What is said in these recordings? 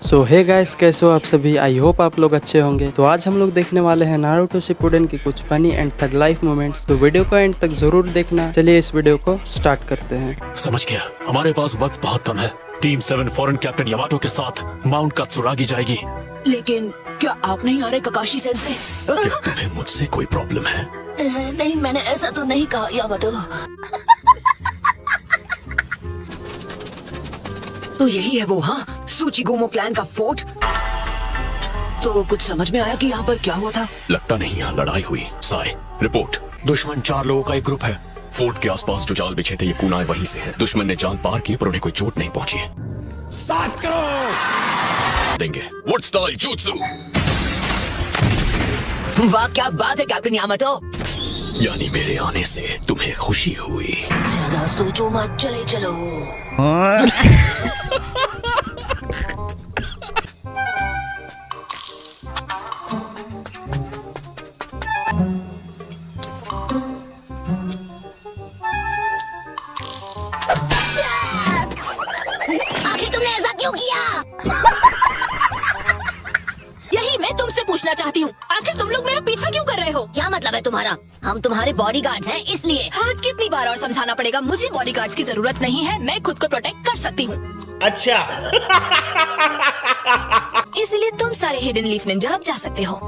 सो hey guys, कैसे हो आप सभी। आई होप आप लोग अच्छे होंगे। तो आज हम लोग देखने वाले हैं नारुतो शिपुडेन के कुछ funny and tug life moments. तो वीडियो को एंड तक जरूर देखना। चलिए इस वीडियो को स्टार्ट करते हैं। समझ गया, हमारे पास वक्त बहुत कम है। टीम 7 फॉरेन कैप्टन यामाटो के साथ माउंट कात्सुरागी जाएगी। लेकिन क्या आप नहीं आ रहे ककाशी सेंसे? क्या तुम्हें मुझसे कोई प्रॉब्लम है? नहीं, मैंने ऐसा तो नहीं कहा यामाटो। तो यही है वो, हाँ, सूचिगोमो क्लैन का फोर्ट। तो कुछ समझ में आया कि यहाँ पर क्या हुआ था? लगता नहीं यहाँ लड़ाई हुई। साई, रिपोर्ट। दुश्मन 4 लोगों का एक ग्रुप है। फोर्ट के आसपास जो जाल बिछे थे ये कुनाएं वहीं से हैं। दुश्मन ने जाल पार की पर उन्हें कोई चोट नहीं पहुंची है। 7 करोड़ देंगे। What style jutsu? वाह, क्या बात है कैप्टन यामाटो। यानी मेरे आने से तुम्हें खुशी हुई? ज्यादा सोचो मत, चले चलो। आखिर तुमने ऐसा क्यों किया? यही मैं तुमसे पूछना चाहती हूँ, आखिर तुम लोग मेरा पीछा क्यों कर रहे हो? क्या मतलब है तुम्हारा? हम तुम्हारे बॉडीगार्ड्स हैं इसलिए। हाँ, कितनी बार और समझाना पड़ेगा? मुझे बॉडीगार्ड्स की जरूरत नहीं है, मैं खुद को प्रोटेक्ट कर सकती हूँ। अच्छा। इसलिए तुम सारे हिडन लीफ निंजा अब जा सकते हो।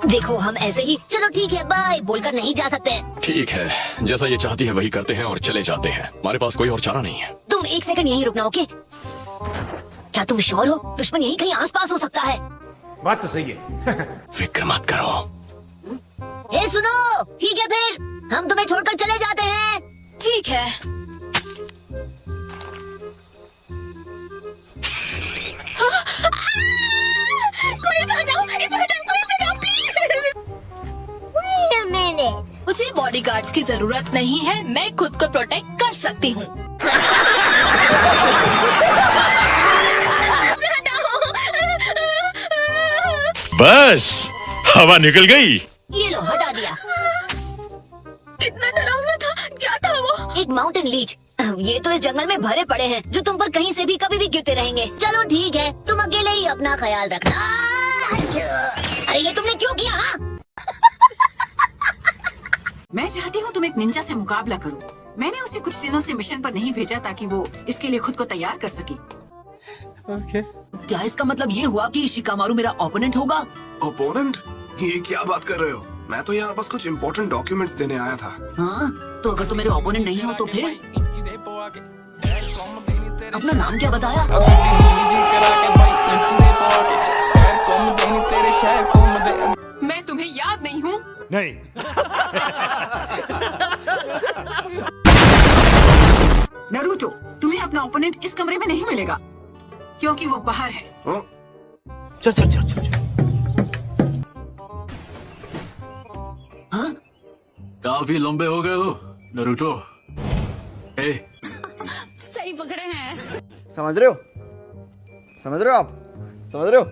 देखो, हम ऐसे ही चलो ठीक है बाय बोलकर नहीं जा सकते। ठीक है, जैसा ये चाहती है वही करते हैं और चले जाते हैं। हमारे पास कोई और चारा नहीं है। तुम 1 सेकंड यहीं रुकना, ओके? क्या तुम श्योर हो? दुश्मन यहीं कहीं आसपास हो सकता है। बात तो सही है। फिक्र मत करो। हे सुनो, ठीक है फिर हम तुम्हें छोड़कर चले जाते हैं। ठीक है। कोई इसे हटाओ, इसे हटाओ, कोई इसे हटाओ प्लीज। Wait a minute. मुझे बॉडीगार्ड्स की जरूरत नहीं है, मैं खुद को प्रोटेक्ट कर सकती हूँ। बस हवा निकल गई। ये लो, हटा दिया। कितना डरावना था। क्या था वो? एक माउंटेन लीच। ये तो इस जंगल में भरे पड़े हैं जो तुम पर कहीं से भी कभी भी गिरते रहेंगे। चलो ठीक है, तुम अकेले ही अपना ख्याल रखना। अरे ये तुमने क्यों किया? हाँ? मैं चाहती हूँ तुम एक निंजा से मुकाबला करो। मैंने उसे कुछ दिनों से मिशन पर नहीं भेजा ताकि वो इसके लिए खुद को तैयार कर सके। क्या इसका मतलब ये हुआ कि शिकामारू मेरा ओपोनेंट होगा? ओपोनेंट? ये क्या बात कर रहे हो? मैं तो यहाँ बस कुछ इम्पोर्टेंट डॉक्यूमेंट्स देने आया था। हाँ, तो अगर तुम मेरे ओपोनेंट नहीं हो तो फिर? अपना नाम क्या बताया? मैं तुम्हें याद नहीं हूँ। नहीं। नरूटो, तुम्हें अपना ओपोनेंट इस कमरे में नहीं मिलेगा क्योंकि वो बाहर है। चल चल चल चल। हाँ? काफी लंबे हो गए हो नारुतो। सही पकड़े हैं। समझ रहे हो? समझ रहे हो आप? समझ रहे हो?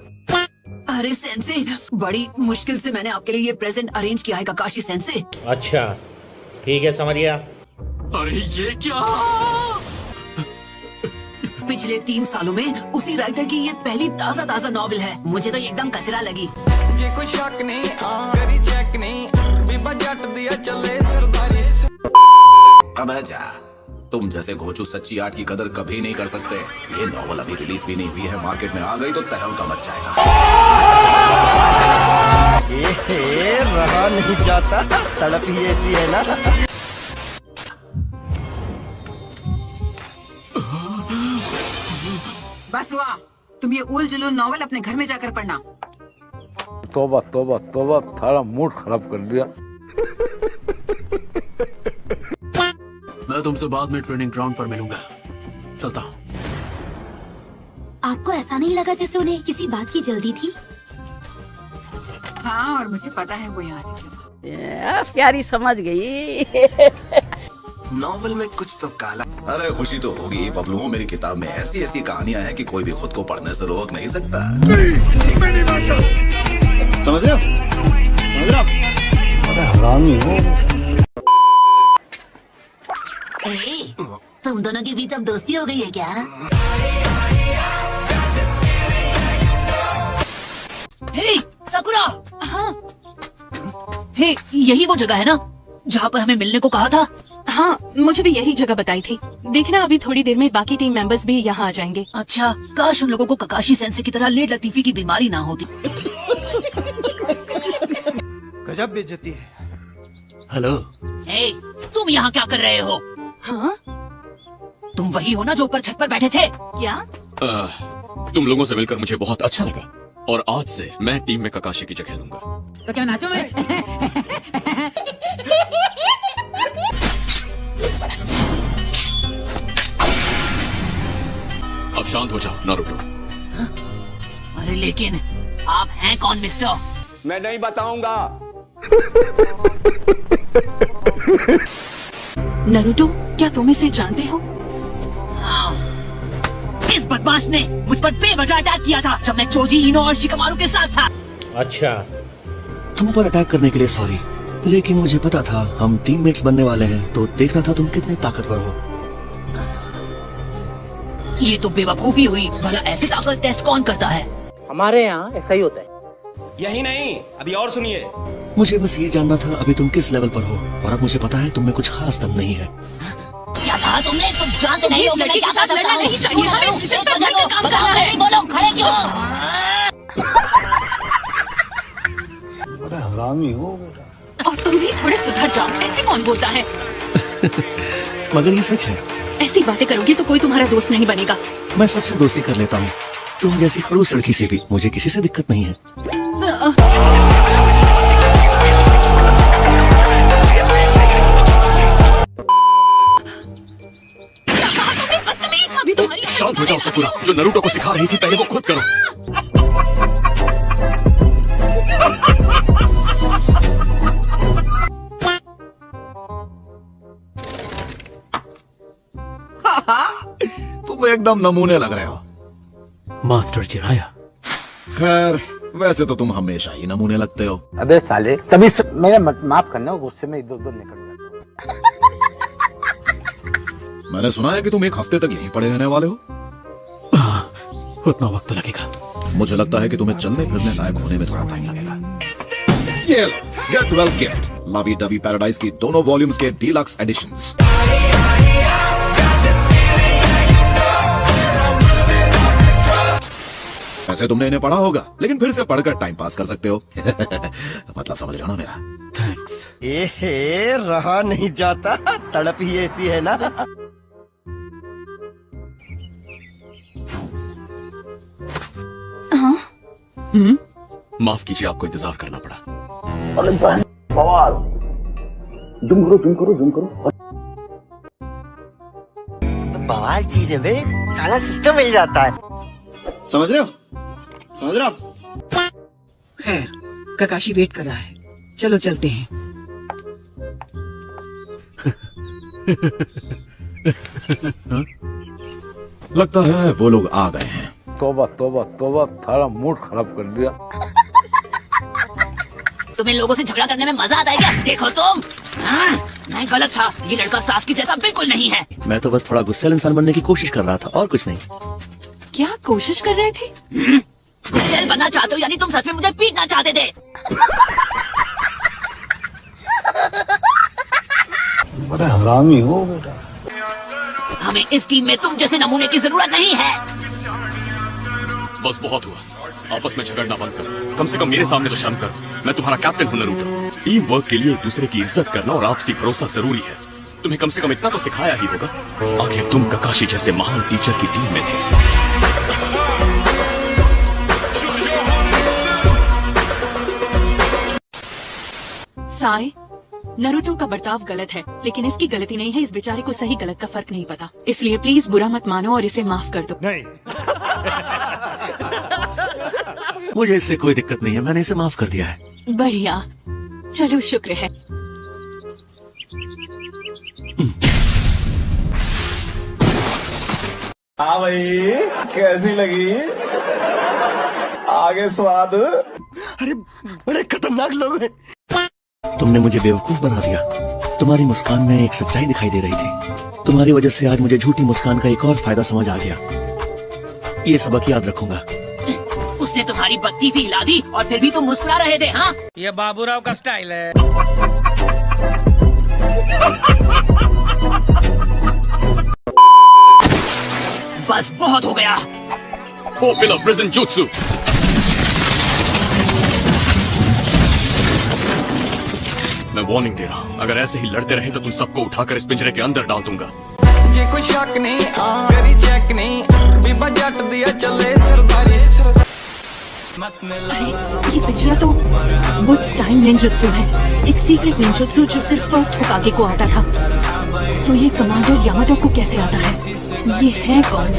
अरे सेंसे, बड़ी मुश्किल से मैंने आपके लिए ये प्रेजेंट अरेंज किया है ककाशी सेंसे। अच्छा, ठीक है, समझ गया। अरे ये क्या? पिछले 3 सालों में उसी राइटर की ये पहली ताजा नॉवेल है। मुझे तो एकदम कचरा लगी। ये कोई शक नहीं, करी चेक नहीं, बीबा जट दिया चले सरदारी। अबे जा, तुम जैसे घोचू सच्ची आर्ट की कदर कभी नहीं कर सकते। ये नॉवल अभी रिलीज भी नहीं हुई है, मार्केट में आ गई तो तहलका मच जाएगा। रहा नहीं जाता, तड़प ही ऐसी है ना। बस हुआ, तुम ये उल जुलूल नॉवल अपने घर में जाकर पढ़ना। तौबा तौबा तौबा, थारा मूड खराब कर दिया। मैं तुमसे बाद में ट्रेनिंग ग्राउंड पर मिलूंगा। चलता हूँ। आपको ऐसा नहीं लगा जैसे उन्हें किसी बात की जल्दी थी? हाँ, और मुझे पता है वो यहाँ से क्यों। प्यारी समझ गई। नॉवल में कुछ तो काला। अरे खुशी तो होगी बबलू, मेरी किताब में ऐसी ऐसी कहानियां हैं कि कोई भी खुद को पढ़ने से रोक नहीं सकता। समझ रहे हो? समझ रहे हो? अरे हरामी हो। तुम दोनों के बीच अब दोस्ती हो गई है क्या? हे, यही वो जगह है ना जहाँ पर हमें मिलने को कहा था? हाँ, मुझे भी यही जगह बताई थी। देखना अभी थोड़ी देर में बाकी टीम मेंबर्स भी यहाँ आ जाएंगे। अच्छा, काश उन लोगों को ककाशी सेंसे की तरह लेट लतीफी की बीमारी ना होती। गजब बेइज्जती है। हेलो। हे, तुम यहाँ क्या कर रहे हो? हाँ? तुम वही हो ना जो ऊपर छत पर बैठे थे? क्या? तुम लोगों से मिलकर मुझे बहुत अच्छा लगा और आज से मैं टीम में ककाशी की जगह लूंगा। तो क्या नाचोगे? अब शांत हो जाओ नारुतो। अरे लेकिन आप हैं कौन मिस्टर? मैं नहीं बताऊंगा। नारुतो, क्या तुम इसे जानते हो? हाँ, इस बदमाश ने मुझ पर बेवजह अटैक किया था जब मैं चोजी, इनो और शिकमारू के साथ था। अच्छा, तुम पर अटैक करने के लिए सॉरी, लेकिन मुझे पता था हम टीममेट्स बनने वाले हैं, तो देखना था तुम कितने ताकतवर हो। ये तो बेवकूफी हुई। भला ऐसे ताकत टेस्ट कौन करता है? हमारे यहाँ ऐसा ही होता है। यही नहीं, अभी और सुनिए। मुझे बस ये जानना था अभी तुम किस लेवल पर हो, और अब मुझे पता है तुम में कुछ खास दम नहीं है। क्या कहा तुमने? तुम जानते नहीं हो कि मैं क्या कर सकता हूँ? नहीं चाहिए, हमें इस मिशन पर मिलकर काम करना है। बोलो, खड़े क्यों? बड़ा हरामी हो बेटा। और तुम भी थोड़े सुधर जाओ। ऐसे कौन बोलता है? मगर ये सच है। ऐसी बातें करोगे तो कोई तुम्हारा दोस्त नहीं बनेगा। मैं सबसे दोस्ती कर लेता हूँ, तुम जैसी खड़ूस लड़की से भी। मुझे किसी से दिक्कत नहीं है। क्या कहा तुमने? बदतमीज! अभी तुम्हारी शांत हो जाओ सकुरा। जो नारुतो को सिखा रही थी पहले वो खुद करो। तुम एकदम नमूने लग रहे हो मास्टर चिराया। खैर, वैसे तो तुम हमेशा ही नमूने लगते हो। अबे साले, तभी मेरा माफ करना, गुस्से में इधर उधर निकल जाता हूँ। मैंने सुना है कि तुम एक हफ्ते तक यहीं पड़े रहने वाले हो। उतना वक्त तो लगेगा। मुझे लगता है कि तुम्हें चलने फिरने लायक होने में थोड़ा टाइम लगेगा। ये लो, get well gift, lovey dovey paradise की दोनों वॉल्यूम्स के डीलक्स एडिशंस। वैसे तुमने इन्हें पढ़ा होगा, लेकिन फिर से पढ़कर टाइम पास कर सकते हो। मतलब समझ रहे हो ना मेरा? थैंक्स। एहे, रहा नहीं जाता, तड़प ही ऐसी है ना। माफ कीजिए, आपको इंतजार करना पड़ा। अरे बहन बवाल, जुम करो। बवाल चीज है बे, सारा सिस्टम मिल जाता है। समझ रहे हो? है, ककाशी वेट कर रहा है। चलो चलते हैं। लगता है वो लोग आ गए हैं। तौबा तौबा तौबा, थारा मूड खराब कर दिया। तुम्हें लोगों से झगड़ा करने में मजा आता है क्या? देखो तुम, मैं गलत था। ये लड़का सास की जैसा बिल्कुल नहीं है। मैं तो बस थोड़ा गुस्सैल इंसान बनने की कोशिश कर रहा था, और कुछ नहीं। क्या कोशिश कर रहे थे? गुस्सैल बनना चाहते हो यानी तुम सच में मुझे पीटना चाहते थे? बड़ा हरामी हो बेटा। हमें इस टीम में तुम जैसे नमूने की जरूरत नहीं है। बस बहुत हुआ, आपस में झगड़ना बंद करो। कम से कम मेरे सामने तो शर्म करो। मैं तुम्हारा कैप्टन हूं नारुतो। टीम वर्क के लिए एक दूसरे की इज्जत करना और आपसी भरोसा जरूरी है। तुम्हें कम से कम इतना तो सिखाया ही होगा। आखिर तुम ककाशी जैसे महान टीचर की टीम में थे। साई, नारुतो का बर्ताव गलत है, लेकिन इसकी गलती नहीं है। इस बेचारे को सही गलत का फर्क नहीं पता, इसलिए प्लीज बुरा मत मानो और इसे माफ कर दो। नहीं। मुझे इससे कोई दिक्कत नहीं है, मैंने इसे माफ कर दिया है। बढ़िया, चलो शुक्र है। हाँ भाई, कैसी लगी? आगे स्वाद। अरे बड़े खतरनाक लोग हैं। तुमने मुझे बेवकूफ बना दिया। तुम्हारी मुस्कान में एक सच्चाई दिखाई दे रही थी। तुम्हारी वजह से आज मुझे झूठी मुस्कान का एक और फायदा समझ आ गया। ये सबक याद रखूंगा। उसने तुम्हारी बत्ती भी हिला दी और फिर भी तुम मुस्कुरा रहे थे। हाँ, ये बाबूराव का स्टाइल है। बस बहुत हो गया। Fulfill of prison jutsu. मैं वार्निंग दे रहा हूँ, अगर ऐसे ही लड़ते रहे तो तुम सबको उठाकर इस पिंजरे के अंदर डाल दूंगा। जे कोई शक नहीं करी चेक नहीं बीबा जट दिया चले सरदारी अरे ये पिंजरा तो वुड स्टाइल निंजुत्सु है, एक सीक्रेट निंजुत्सु जो सिर्फ फर्स्ट होकागे को आता था। तो ये कमांडर यामाटो को कैसे आता है? ये है कौन?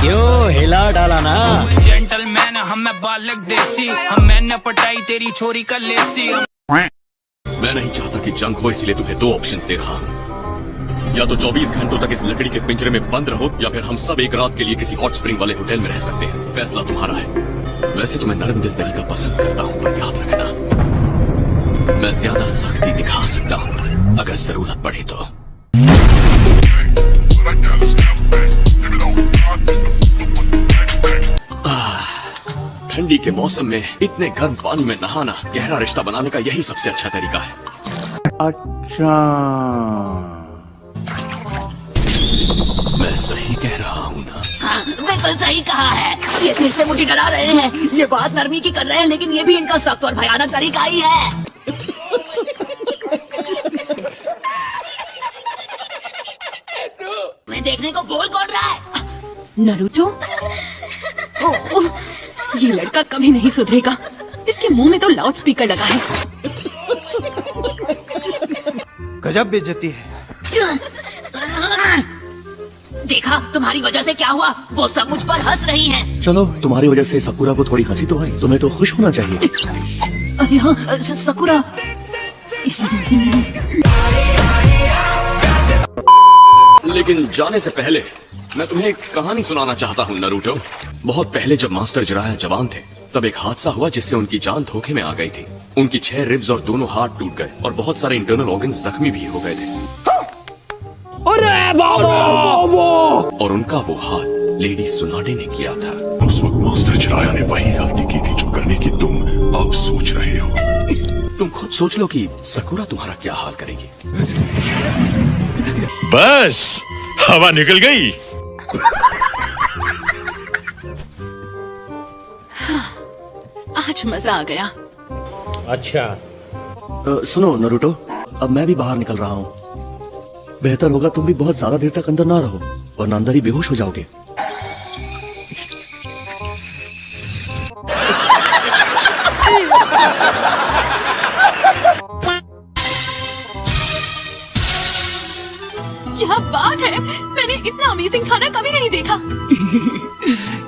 क्यों हिला डाला ना? जेंटलमैन हम बालक देसी, हम मैंने पटाई तेरी छोरी का लेसी। मैं नहीं चाहता कि जंग हो, इसलिए तुम्हें दो ऑप्शंस दे रहा हूँ। या तो 24 घंटों तक इस लकड़ी के पिंजरे में बंद रहो, या फिर हम सब एक रात के लिए किसी हॉट स्प्रिंग वाले होटल में रह सकते हैं। फैसला तुम्हारा है। वैसे तो मैं नरम दिल तरीका पसंद करता हूँ, पर याद रखना मैं ज्यादा सख्ती दिखा सकता हूँ अगर जरूरत पड़े तो। ठंडी के मौसम में इतने गर्म पानी में नहाना गहरा रिश्ता बनाने का यही सबसे अच्छा तरीका है। अच्छा, मैं सही कह रहा हूँ ना? हाँ, बिल्कुल सही कहा है। ये फिर से मुझे डरा रहे हैं। ये बात नरमी की कर रहे हैं, लेकिन ये भी इनका सख्त और भयानक तरीका ही है। मैं देखने को बोल कौन रहा है? नरूटो? ओह, ये लड़का कभी नहीं सुधरेगा। इसके मुंह में तो लाउड स्पीकर लगा है। गजब बेइज्जती है। देखा तुम्हारी वजह से क्या हुआ? वो सब मुझ पर हंस रही हैं। चलो, तुम्हारी वजह से सकुरा को थोड़ी हंसी तो आई, तुम्हें तो खुश होना चाहिए। अरे हाँ, सकुरा। लेकिन जाने से पहले मैं तुम्हें एक कहानी सुनाना चाहता हूँ नरूटो। बहुत पहले जब मास्टर जिराया जवान थे, तब एक हादसा हुआ जिससे उनकी जान धोखे में आ गई थी। उनकी 6 रिब्स और दोनों हाथ टूट गए और बहुत सारे इंटरनल ऑर्गन्स जख्मी भी हो गए थे। अरे बाबा! और उनका वो हाथ लेडी सुनाडे ने किया था। उस वक्त मास्टर जिराया ने वही गलती की थी जो करने की तुम अब सोच रहे हो। तुम खुद सोच लो कि सकुरा तुम्हारा क्या हाल करेगी। बस हवा निकल गई। आज मजा आ गया। अच्छा सुनो नरूटो, अब मैं भी बाहर निकल रहा हूँ। बेहतर होगा तुम भी बहुत ज्यादा देर तक अंदर ना रहो, वरना अंदर ही बेहोश हो जाओगे। क्या बात है, मैंने इतना अमेजिंग खाना कभी नहीं देखा।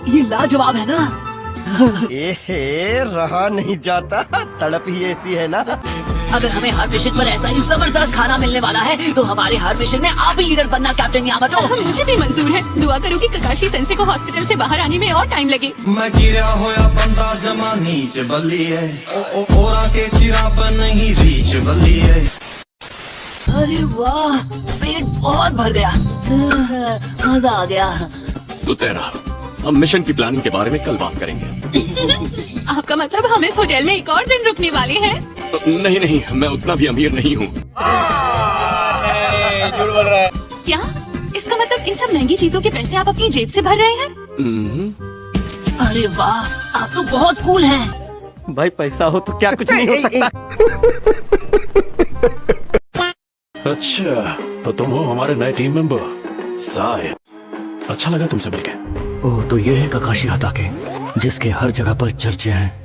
ये लाजवाब है ना? रहा नहीं जाता, तड़प ही ऐसी है ना। अगर हमें हर मिशन पर ऐसा ही जबरदस्त खाना मिलने वाला है तो हमारे हर मिशन में आप ही लीडर बनना कैप्टन यामाटो। मुझे भी मंजूर है। दुआ करो कि ककाशी सेंसे को हॉस्पिटल से बाहर आने में और टाइम लगे। मैं गिरा होया बंदा जमा नीच बल्ली है, ओरा के सिरा पर नहीं रीच बल्ली है। अरे वाह, पेट बहुत भर गया। मजा आ गया। तो तेरा हम मिशन की प्लानिंग के बारे में कल बात करेंगे। आपका मतलब हम इस होटल में एक और दिन रुकने वाले हैं? नहीं नहीं, मैं उतना भी अमीर नहीं हूँ। झूठ बोल रहा है। क्या इसका मतलब इन सब महंगी चीजों के पैसे आप अपनी जेब से भर रहे हैं? अरे वाह, आप तो बहुत कूल हैं। भाई पैसा हो तो क्या कुछ नहीं हो सकता। अच्छा, तो तुम हो हमारे नए टीम मेंबर साय। अच्छा लगा तुमसे मिलके। ओह, तो ये है ककाशी हताके, जिसके हर जगह पर चर्चे हैं।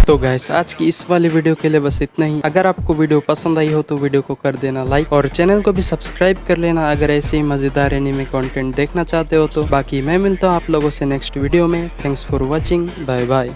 तो गाइस, आज की इस वाली वीडियो के लिए बस इतना ही। अगर आपको वीडियो पसंद आई हो तो वीडियो को कर देना लाइक और चैनल को भी सब्सक्राइब कर लेना अगर ऐसे ही मजेदार एनीमे कंटेंट देखना चाहते हो तो। बाकी मैं मिलता हूँ आप लोगों से नेक्स्ट वीडियो में। Thanks for watching, bye bye.